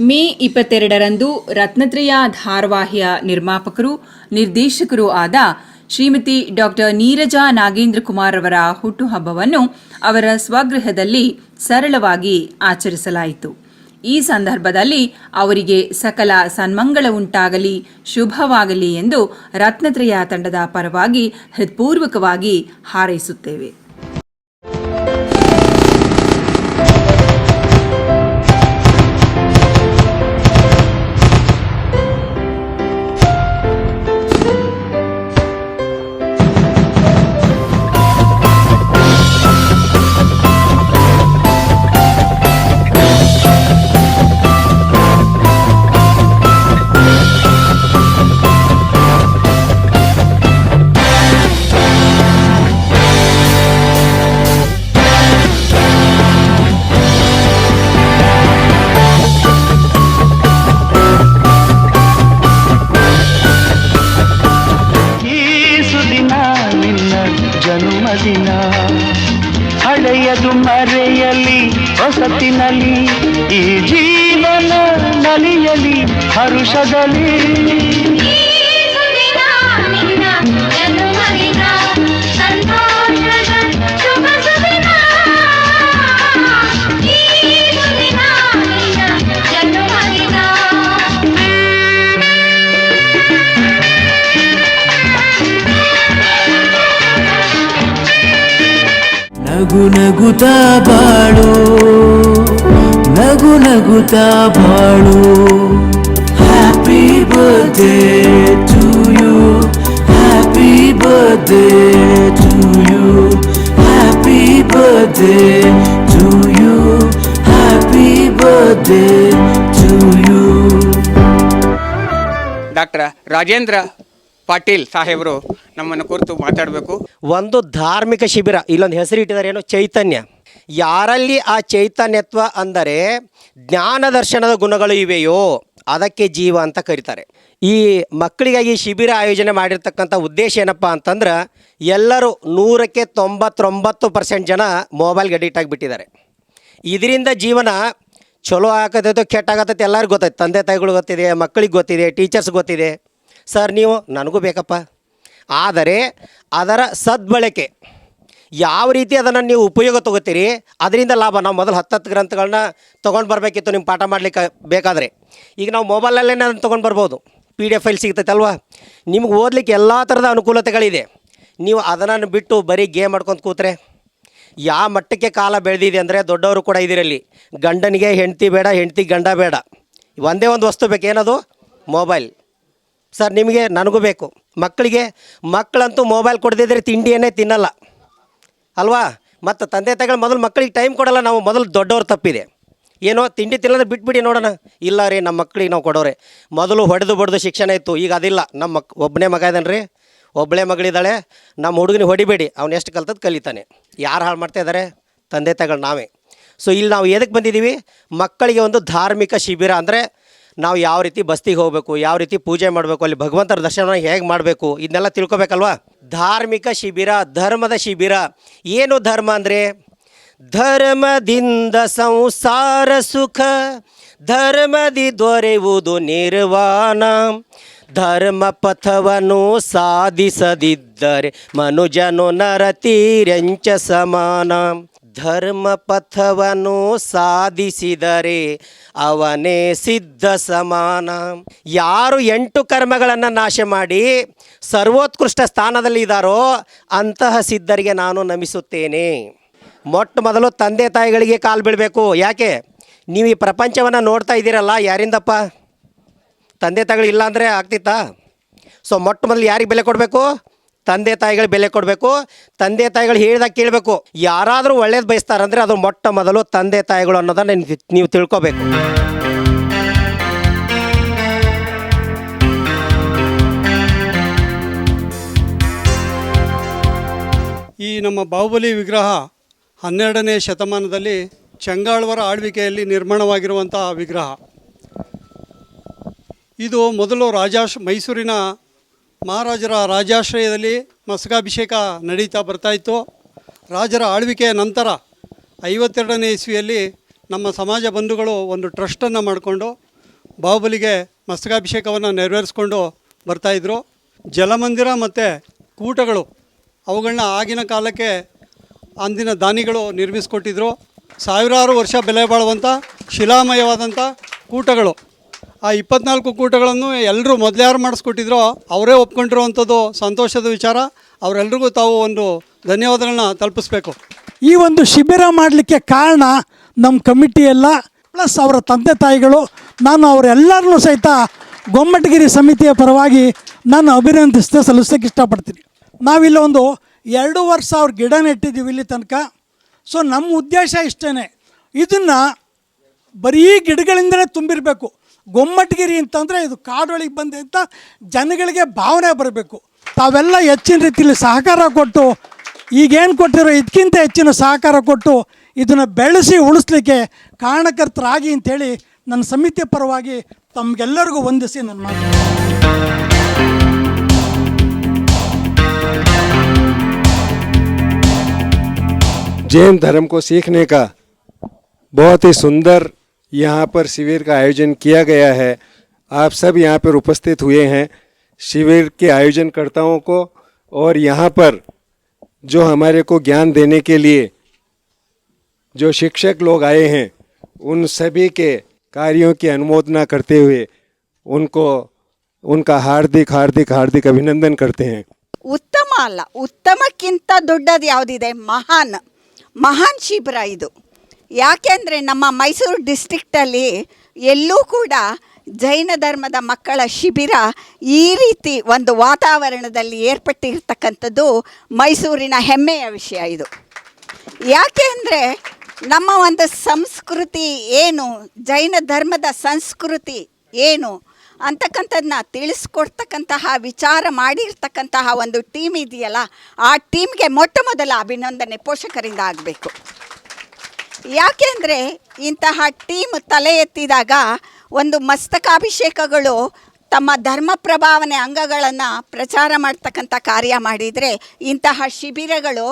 May 22ರಂದು ರತ್ನತ್ರಯ ಧಾರಾವಾಹಿಯ ನಿರ್ಮಾಪಕರು ನಿರ್ದೇಶಕರು ಆದ ಶ್ರೀಮತಿ ಡಾಕ್ಟರ್ ನೀರಜಾ ನಾಗೇಂದ್ರ ಕುಮಾರ್ ಅವರ ಹುಟ್ಟುಹಬ್ಬವನ್ನು ಅವರ ಸ್ವಗೃಹದಲ್ಲಿ ಸರಳವಾಗಿ ಆಚರಿಸಲಾಯಿತು. ಈ ಸಂದರ್ಭದಲ್ಲಿ ಅವರಿಗೆ ಸಕಲ ಸನ್ಮಂಗಳ ಉಂಟಾಗಲಿ, ಶುಭವಾಗಲಿ ಎಂದು ರತ್ನತ್ರಯ ತಂಡದ ಪರವಾಗಿ ಹೃತ್ಪೂರ್ವಕವಾಗಿ ಹಾರೈಸುತ್ತೇವೆ. ಜನುಮದಿನ ಹಳೆಯದು ಮರೆಯಲಿ, ಹೊಸತಿನಲ್ಲಿ ಈ ಜೀವನ ನಲಿಯಲಿ ಹರುಷದಲ್ಲಿ. ನಗು ನಗುತ್ತಾ ಬಾಳು, ನಗು ನಗುತ್ತಾ ಬಾಳು. Happy birthday to you, happy birthday to you, happy birthday to you, happy birthday to you. Doctor Rajendra Patil ಸಾಹೇಬರು ನಮ್ಮನ್ನು ಕುರಿತು ಮಾತಾಡಬೇಕು. ಒಂದು ಧಾರ್ಮಿಕ ಶಿಬಿರ, ಇಲ್ಲೊಂದು ಹೆಸರಿಟ್ಟಿದ್ದಾರೆ, ಏನು ಚೈತನ್ಯ. ಯಾರಲ್ಲಿ ಆ ಚೈತನ್ಯತ್ವ ಅಂದರೆ ಜ್ಞಾನ ದರ್ಶನದ ಗುಣಗಳು ಇವೆಯೋ ಅದಕ್ಕೆ ಜೀವ ಅಂತ ಕರೀತಾರೆ. ಈ ಮಕ್ಕಳಿಗಾಗಿ ಶಿಬಿರ ಆಯೋಜನೆ ಮಾಡಿರ್ತಕ್ಕಂಥ ಉದ್ದೇಶ ಏನಪ್ಪ ಅಂತಂದ್ರೆ, ಎಲ್ಲರೂ 100ಕ್ಕೆ 99% ಜನ ಮೊಬೈಲ್ಗೆ ಅಡಿಕ್ಟ್ ಆಗಿಬಿಟ್ಟಿದ್ದಾರೆ. ಇದರಿಂದ ಜೀವನ ಚಲೋ ಆಗತ್ತೈತೋ ಕೆಟ್ಟಾಗತ್ತೈತೆ ಎಲ್ಲರಿಗೂ ಗೊತ್ತೈತೆ. ತಂದೆ ತಾಯಿಗಳು ಗೊತ್ತಿದೆ, ಮಕ್ಕಳಿಗೆ ಗೊತ್ತಿದೆ, ಟೀಚರ್ಸ್ ಗೊತ್ತಿದೆ. ಸರ್ ನೀವು ನನಗೂ ಬೇಕಪ್ಪ, ಆದರೆ ಅದರ ಸದ್ಬಳಕೆ ಯಾವ ರೀತಿ ಅದನ್ನು ನೀವು ಉಪಯೋಗ ತೊಗೋತೀರಿ ಅದರಿಂದ ಲಾಭ. ನಾವು ಮೊದಲು 10 ಗ್ರಂಥಗಳನ್ನ ತೊಗೊಂಡು ಬರಬೇಕಿತ್ತು ನಿಮ್ಮ ಪಾಠ ಮಾಡಲಿಕ್ಕೆ ಬೇಕಾದರೆ. ಈಗ ನಾವು ಮೊಬೈಲಲ್ಲೇ ಅದನ್ನು ತೊಗೊಂಡು ಬರ್ಬೋದು, PDF ಫೈಲ್ ಸಿಗ್ತೈತಲ್ವಾ. ನಿಮ್ಗೆ ಓದಲಿಕ್ಕೆ ಎಲ್ಲ ಥರದ ಅನುಕೂಲತೆಗಳಿದೆ. ನೀವು ಅದನ್ನು ಬಿಟ್ಟು ಬರೀ ಗೇಮ್ ಮಾಡ್ಕೊಂಡು ಕೂತ್ರೆ ಯಾವ ಮಟ್ಟಕ್ಕೆ ಕಾಲ ಬೆಳೆದಿದೆ ಅಂದರೆ, ದೊಡ್ಡವರು ಕೂಡ ಇದರಲ್ಲಿ ಗಂಡನಿಗೆ ಹೆಂಡತಿ ಬೇಡ, ಹೆಂಡತಿಗೆ ಗಂಡ ಬೇಡ, ಒಂದೇ ಒಂದು ವಸ್ತು ಬೇಕು, ಏನದು ಮೊಬೈಲ್. ಸರ್ ನಿಮಗೆ ನನಗೂ ಬೇಕು. ಮಕ್ಕಳಂತೂ ಮೊಬೈಲ್ ಕೊಡದಿದ್ದರೆ ತಿಂಡಿಯನ್ನೇ ತಿನ್ನಲ್ಲ ಅಲ್ವಾ. ಮತ್ತು ತಂದೆ ತಾಯಿಗಳು ಮೊದಲು ಮಕ್ಕಳಿಗೆ ಟೈಮ್ ಕೊಡಲ್ಲ. ನಾವು ಮೊದಲು ದೊಡ್ಡವ್ರು ತಪ್ಪಿದೆ. ಏನೋ ತಿಂಡಿ ತಿನ್ನೋದು ಬಿಟ್ಬಿಡಿ ನೋಡೋಣ. ಇಲ್ಲ ರೀ, ನಮ್ಮ ಮಕ್ಕಳಿಗೆ ನಾವು ಕೊಡೋರೆ. ಮೊದಲು ಹೊಡೆದು ಬಡ್ದು ಶಿಕ್ಷಣ ಇತ್ತು, ಈಗ ಅದಿಲ್ಲ. ನಮ್ಮ ಒಬ್ಬನೇ ಮಗ ಇದ್ದಾನೆ ರೀ, ಒಬ್ಬಳೇ ಮಗಳಿದ್ದಾಳೆ. ನಮ್ಮ ಹುಡುಗನಿಗೆ ಹೊಡಿಬೇಡಿ, ಅವ್ನು ಎಷ್ಟು ಕಲ್ತದ್ದು ಕಲಿತಾನೆ. ಯಾರು ಹಾಳು ಮಾಡ್ತಾ ಇದ್ದಾರೆ? ತಂದೆ ತಾಯಿಗಳು ನಾವೇ. ಸೊ ಇಲ್ಲಿ ನಾವು ಎದಕ್ಕೆ ಬಂದಿದ್ದೀವಿ? ಮಕ್ಕಳಿಗೆ ಒಂದು ಧಾರ್ಮಿಕ ಶಿಬಿರ ಅಂದರೆ ನಾವು ಯಾವ ರೀತಿ ಬಸ್ತಿಗೆ ಹೋಗಬೇಕು, ಯಾವ ರೀತಿ ಪೂಜೆ ಮಾಡಬೇಕು, ಅಲ್ಲಿ ಭಗವಂತರ ದರ್ಶನ ಹೇಗೆ ಮಾಡಬೇಕು, ಇದನ್ನೆಲ್ಲ ತಿಳ್ಕೊಬೇಕಲ್ವಾ. ಧಾರ್ಮಿಕ ಶಿಬಿರ, ಧರ್ಮದ ಶಿಬಿರ. ಏನು ಧರ್ಮ ಅಂದರೆ, ಧರ್ಮದಿಂದ ಸಂಸಾರ ಸುಖ, ಧರ್ಮದಿ ದೊರೆಯುವುದು ನಿರ್ವಾಣ. ಧರ್ಮ ಪಥವನ್ನು ಸಾಧಿಸದಿದ್ದರೆ ಮನುಜನು ನರತೀರ್ಯಂಚ ಸಮಾನ. ಧರ್ಮ ಪಥವನ್ನು ಸಾಧಿಸಿದರೆ ಅವನೇ ಸಿದ್ಧ ಸಮಾನ. ಯಾರು 8 ಕರ್ಮಗಳನ್ನು ನಾಶ ಮಾಡಿ ಸರ್ವೋತ್ಕೃಷ್ಟ ಸ್ಥಾನದಲ್ಲಿ ಇದ್ದಾರೋ ಅಂತಹ ಸಿದ್ಧರಿಗೆ ನಾನು ನಮಿಸುತ್ತೇನೆ. ಮೊಟ್ಟ ಮೊದಲು ತಂದೆ ತಾಯಿಗಳಿಗೆ ಕಾಲು ಬೀಳಬೇಕು. ಯಾಕೆ? ನೀವು ಈ ಪ್ರಪಂಚವನ್ನು ನೋಡ್ತಾ ಇದ್ದೀರಲ್ಲ, ಯಾರಿಂದಪ್ಪ? ತಂದೆ ತಾಯಿಗಳು ಇಲ್ಲ ಅಂದರೆ ಆಗ್ತಿತ್ತಾ? ಸೊ ಮೊಟ್ಟ ಮೊದಲು ಯಾರಿಗೆ ಬೆಲೆ ಕೊಡಬೇಕು? ತಂದೆ ತಾಯಿಗಳಿಗೆ ಬೆಲೆ ಕೊಡಬೇಕು. ತಂದೆ ತಾಯಿಗಳು ಹೇಳಿದಾಗ ಕೇಳಬೇಕು. ಯಾರಾದರೂ ಒಳ್ಳೇದು ಬಯಸ್ತಾರಂದರೆ ಅದು ಮೊಟ್ಟ ಮೊದಲು ತಂದೆ ತಾಯಿಗಳು ಅನ್ನೋದನ್ನು ನೀವು ತಿಳ್ಕೊಬೇಕು. ಈ ನಮ್ಮ ಬಾಹುಬಲಿ ವಿಗ್ರಹ 12ನೇ ಶತಮಾನದಲ್ಲಿ ಚಂಗಾಳ್ವರ ಆಳ್ವಿಕೆಯಲ್ಲಿ ನಿರ್ಮಾಣವಾಗಿರುವಂಥ ವಿಗ್ರಹ. ಇದು ಮೊದಲು ಮೈಸೂರಿನ ಮಹಾರಾಜರ ರಾಜಾಶ್ರಯದಲ್ಲಿ ಮಸ್ತಕಾಭಿಷೇಕ ನಡೀತಾ ಬರ್ತಾಯಿತ್ತು. ರಾಜರ ಆಳ್ವಿಕೆಯ ನಂತರ 52ನೇ ಇಸ್ವಿಯಲ್ಲಿ ನಮ್ಮ ಸಮಾಜ ಬಂಧುಗಳು ಒಂದು ಟ್ರಸ್ಟನ್ನು ಮಾಡಿಕೊಂಡು ಬಾಹುಬಲಿಗೆ ಮಸ್ತಕಾಭಿಷೇಕವನ್ನು ನೆರವೇರಿಸ್ಕೊಂಡು ಬರ್ತಾಯಿದ್ರು. ಜಲಮಂದಿರ ಮತ್ತು ಕೂಟಗಳು ಅವುಗಳನ್ನ ಆಗಿನ ಕಾಲಕ್ಕೆ ಅಂದಿನ ದಾನಿಗಳು ನಿರ್ಮಿಸಿಕೊಟ್ಟಿದ್ರು. ಸಾವಿರಾರು ವರ್ಷ ಬೆಲೆ ಬಾಳುವಂಥ ಶಿಲಾಮಯವಾದಂಥ ಕೂಟಗಳು. ಆ 24 ಕೂಟಗಳನ್ನು ಎಲ್ಲರೂ ಮೊದಲು ಮಾಡಿಸ್ಕೊಟ್ಟಿದ್ರೋ ಅವರೇ ಒಪ್ಕೊಂಡಿರುವಂಥದ್ದು ಸಂತೋಷದ ವಿಚಾರ. ಅವರೆಲ್ಲರಿಗೂ ತಾವು ಒಂದು ಧನ್ಯವಾದಗಳನ್ನ ತಲುಪಿಸ್ಬೇಕು. ಈ ಒಂದು ಶಿಬಿರ ಮಾಡಲಿಕ್ಕೆ ಕಾರಣ ನಮ್ಮ ಕಮಿಟಿ ಎಲ್ಲ ಪ್ಲಸ್ ಅವರ ತಂದೆ ತಾಯಿಗಳು. ನಾನು ಅವರೆಲ್ಲರನ್ನೂ ಸಹಿತ ಗೊಮ್ಮಟಗಿರಿ ಸಮಿತಿಯ ಪರವಾಗಿ ನಾನು ಅಭಿನಂದಿಸ್ತಾ ಸಲ್ಲಿಸೋಕ್ಕೆ ಇಷ್ಟಪಡ್ತೀನಿ. ನಾವಿಲ್ಲಿ ಒಂದು 2,000 ಗಿಡ ನೆಟ್ಟಿದ್ದೀವಿ ಇಲ್ಲಿ ತನಕ. ಸೊ ನಮ್ಮ ಉದ್ದೇಶ ಇಷ್ಟೇ, ಇದನ್ನು ಬರೀ ಗಿಡಗಳಿಂದಲೇ ತುಂಬಿರಬೇಕು. ಗೊಮ್ಮಟಗಿರಿ ಅಂತಂದರೆ ಇದು ಕಾಡೊಳಗೆ ಬಂದೆ ಅಂತ ಜನಗಳಿಗೆ ಭಾವನೆ ಬರಬೇಕು. ತಾವೆಲ್ಲ ಹೆಚ್ಚಿನ ರೀತಿಯಲ್ಲಿ ಸಹಕಾರ ಕೊಟ್ಟು, ಈಗೇನು ಕೊಟ್ಟಿರೋ ಇದಕ್ಕಿಂತ ಹೆಚ್ಚಿನ ಸಹಕಾರ ಕೊಟ್ಟು ಇದನ್ನು ಬೆಳೆಸಿ ಉಳಿಸ್ಲಿಕ್ಕೆ ಕಾರಣಕರ್ತರಾಗಿ ಅಂಥೇಳಿ ನನ್ನ ಸಮಿತಿಯ ಪರವಾಗಿ ತಮಗೆಲ್ಲರಿಗೂ ವಂದಿಸಿ ನನ್ನ ಮಾತು. जैन धर्म को सीखने का बहुत ही सुंदर यहाँ पर शिविर का आयोजन किया गया है। आप सब यहाँ पर उपस्थित हुए हैं। शिविर के आयोजनकर्ताओं को और यहाँ पर जो हमारे को ज्ञान देने के लिए जो शिक्षक लोग आए हैं उन सभी के कार्यों की अनुमोदना करते हुए उनको उनका हार्दिक हार्दिक हार्दिक अभिनंदन करते हैं। ಉತ್ತಮ ಅಲ್ಲ, ಉತ್ತಮಕ್ಕಿಂತ ದೊಡ್ಡದು ಯಾವುದಿದೆ? ಮಹಾನ್ ಶಿಬಿರ ಇದು. ಯಾಕೆಂದರೆ ನಮ್ಮ ಮೈಸೂರು ಡಿಸ್ಟ್ರಿಕ್ಟಲ್ಲಿ ಎಲ್ಲೂ ಕೂಡ ಜೈನ ಧರ್ಮದ ಮಕ್ಕಳ ಶಿಬಿರ ಈ ರೀತಿ ಒಂದು ವಾತಾವರಣದಲ್ಲಿ ಏರ್ಪಟ್ಟಿರ್ತಕ್ಕಂಥದ್ದು ಮೈಸೂರಿನ ಹೆಮ್ಮೆಯ ವಿಷಯ ಇದು. ಯಾಕೆ ಅಂದರೆ ನಮ್ಮ ಒಂದು ಸಂಸ್ಕೃತಿ ಏನು, ಜೈನ ಧರ್ಮದ ಸಂಸ್ಕೃತಿ ಏನು ಅಂತಕ್ಕಂಥದ್ದನ್ನ ತಿಳಿಸ್ಕೊಡ್ತಕ್ಕಂತಹ ವಿಚಾರ ಮಾಡಿರ್ತಕ್ಕಂತಹ ಒಂದು ಟೀಮ್ ಇದೆಯಲ್ಲ, ಆ ಟೀಮ್ಗೆ ಮೊಟ್ಟ ಮೊದಲ ಅಭಿನಂದನೆ ಪೋಷಕರಿಂದ ಆಗಬೇಕು. ಯಾಕೆಂದರೆ ಇಂತಹ ಟೀಮ್ ತಲೆ ಎತ್ತಿದಾಗ ಒಂದು ಮಸ್ತಕಾಭಿಷೇಕಗಳು ತಮ್ಮ ಧರ್ಮ ಪ್ರಭಾವನೆ ಅಂಗಗಳನ್ನು ಪ್ರಚಾರ ಮಾಡ್ತಕ್ಕಂಥ ಕಾರ್ಯ ಮಾಡಿದರೆ, ಇಂತಹ ಶಿಬಿರಗಳು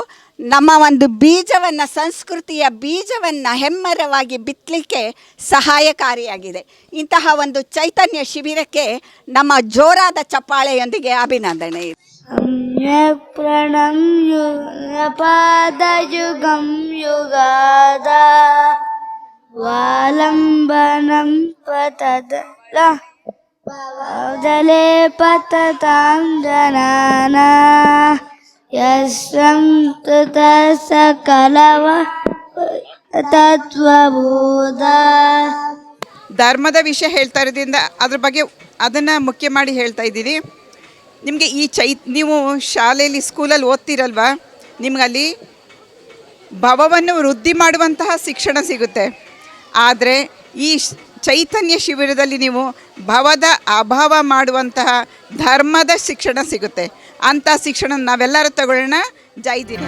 ನಮ್ಮ ಒಂದು ಬೀಜವನ್ನು, ಸಂಸ್ಕೃತಿಯ ಬೀಜವನ್ನು ಹೆಮ್ಮರವಾಗಿ ಬಿತ್ತಲಿಕ್ಕೆ ಸಹಾಯಕಾರಿಯಾಗಿದೆ. ಇಂತಹ ಒಂದು ಚೈತನ್ಯ ಶಿಬಿರಕ್ಕೆ ನಮ್ಮ ಜೋರಾದ ಚಪ್ಪಾಳೆಯೊಂದಿಗೆ ಅಭಿನಂದನೆ. ಪಾದಯುಗಂ ಯುಗಾದ ವಾಲಂಬನಂ ಪತದಲ ಪಾದಲೆ ಪತತಾಂ ಜನಾನ ಯಸ್ಸಂತತ ಸಕಲವ ತತ್ವಬೋಧ. ಧರ್ಮದ ವಿಷಯ ಹೇಳ್ತಾ ಇರೋದ್ರಿಂದ ಅದ್ರ ಬಗ್ಗೆ ಅದನ್ನು ಮುಖ್ಯ ಮಾಡಿ ಹೇಳ್ತಾ ಇದ್ದೀವಿ. ನಿಮಗೆ ಈ ನೀವು ಶಾಲೆಯಲ್ಲಿ ಸ್ಕೂಲಲ್ಲಿ ಓದ್ತಿರಲ್ವ, ನಿಮಗಲ್ಲಿ ಭವವನ್ನು ವೃದ್ಧಿ ಮಾಡುವಂತಹ ಶಿಕ್ಷಣ ಸಿಗುತ್ತೆ. ಆದರೆ ಈ ಚೈತನ್ಯ ಶಿಬಿರದಲ್ಲಿ ನೀವು ಭವದ ಅಭಾವ ಮಾಡುವಂತಹ ಧರ್ಮದ ಶಿಕ್ಷಣ ಸಿಗುತ್ತೆ. ಅಂಥ ಶಿಕ್ಷಣ ನಾವೆಲ್ಲರೂ ತಗೊಳ್ಳೋಣ. ಜೈ ದಿನ.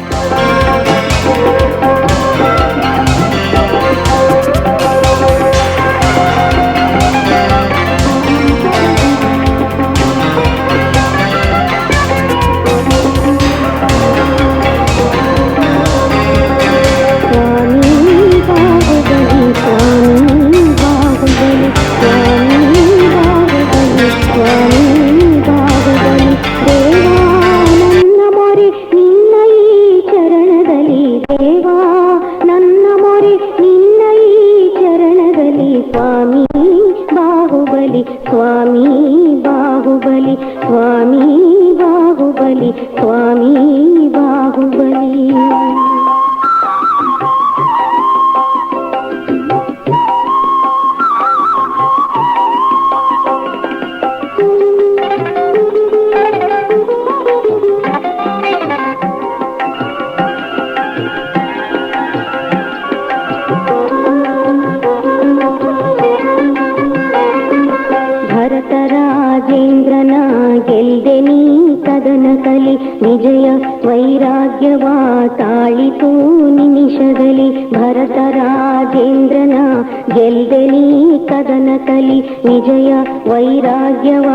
ವಿಜಯ ವೈರಾಗ್ಯವ ತಾಳಿತು ನಿಮಿಷದಲ್ಲಿ ಭರತ ರಾಜೇಂದ್ರನ ಗೆಲ್ದೆ ನೀ ಕದನ ಕಲಿ ವಿಜಯ ವೈರಾಗ್ಯವ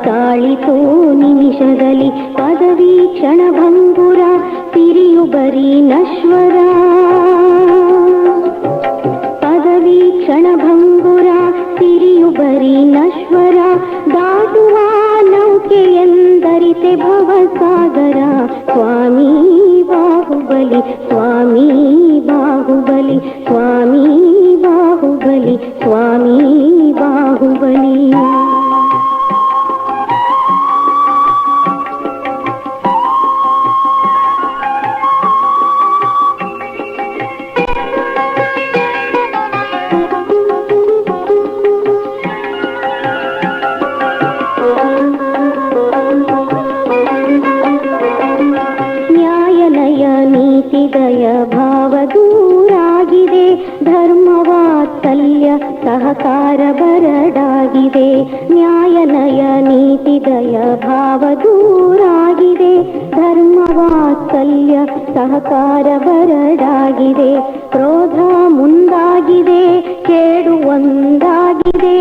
ತಾಳಿತು ನಿಮಿಷದಲ್ಲಿ ಪದವಿ ಕ್ಷಣಭಂಗುರ ಸಿರಿಯು ಬರೀ ನಶ್ವರ ಪದವಿ ಕ್ಷಣಭಂಗುರ ಸಿರಿಯು ಬರೀ ನಶ್ವರ ದಾಟುವ ನೌಕೆ ಎಂದರಿತೆ ಭವಸಾಗರ ಸ್ವಾಮಿ ಬಾಹುಬಲಿ ಸ್ವಾಮಿ ಬಾಹುಬಲಿ ಸ್ವಾಮಿ ಬಾಹುಬಲಿ ಸ್ವಾಮಿ ಬಾಹುಬಲಿ ನೀತಿದಯ ಭಾವ ದೂರಾಗಿದೆ ಧರ್ಮವಾತ್ಸಲ್ಯ ಸಹಕಾರ ಬರಡಾಗಿದೆ ನ್ಯಾಯನಯ ನೀತಿದಯ ಭಾವ ದೂರಾಗಿದೆ ಧರ್ಮವಾತ್ಸಲ್ಯ ಸಹಕಾರ ಬರಡಾಗಿದೆ ಕ್ರೋಧ ಮುಂದಾಗಿದೆ ಕೇಡು ಒಂದಾಗಿದೆ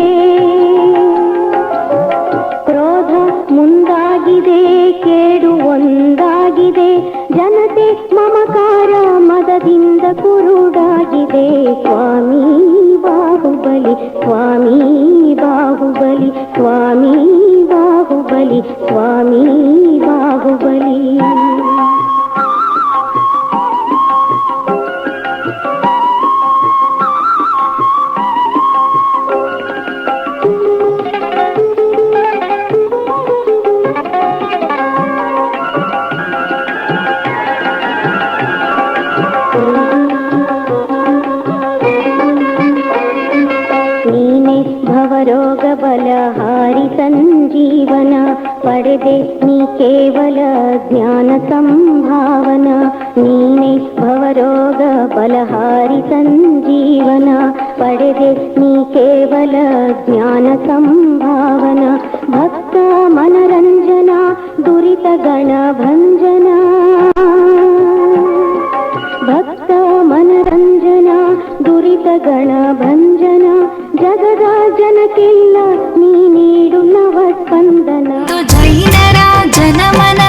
ಕ್ರೋಧ ಮುಂದಾಗಿದೆ ಕೇಡು ಒಂದಾಗಿದೆ ಜನತೆ ಮಮಕಾರ ಮದದಿಂದ ಕುರುಡಾಗಿದೆ ಸ್ವಾಮಿ ಬಾಹುಬಲಿ ಸ್ವಾಮಿ ಬಾಹುಬಲಿ ಸ್ವಾಮಿ ಬಾಹುಬಲಿ ಸ್ವಾಮಿ ಬಾಹುಬಲಿ ಭವರೋಗ ಬಲಹಾರಿ ಸಂಜೀವನ ಪಡೆದೆ ನೀ ಕೇವಲ ಜ್ಞಾನ ಸಂಭಾವನ ನೀನೆ ಭವರೋಗ ಬಲಹಾರಿ ಸಂಜೀವನ ಪಡೆದೆ ನೀ ಕೇವಲ ಜ್ಞಾನ ಸಂಭಾವನ ಭಕ್ತ ಮನರಂಜನ ದುರಿತ ಗಣ ಭಂಜನ ಭಕ್ತ ಮನರಂಜನ ದುರಿತ ಗಣ ಭಂಜನ ಜಗದ ಜನಕ್ಕೆಲ್ಲ ನೀ ನೀಡು ನವ ಸ್ಪಂದನ ಜೈನರ ಜನಮನ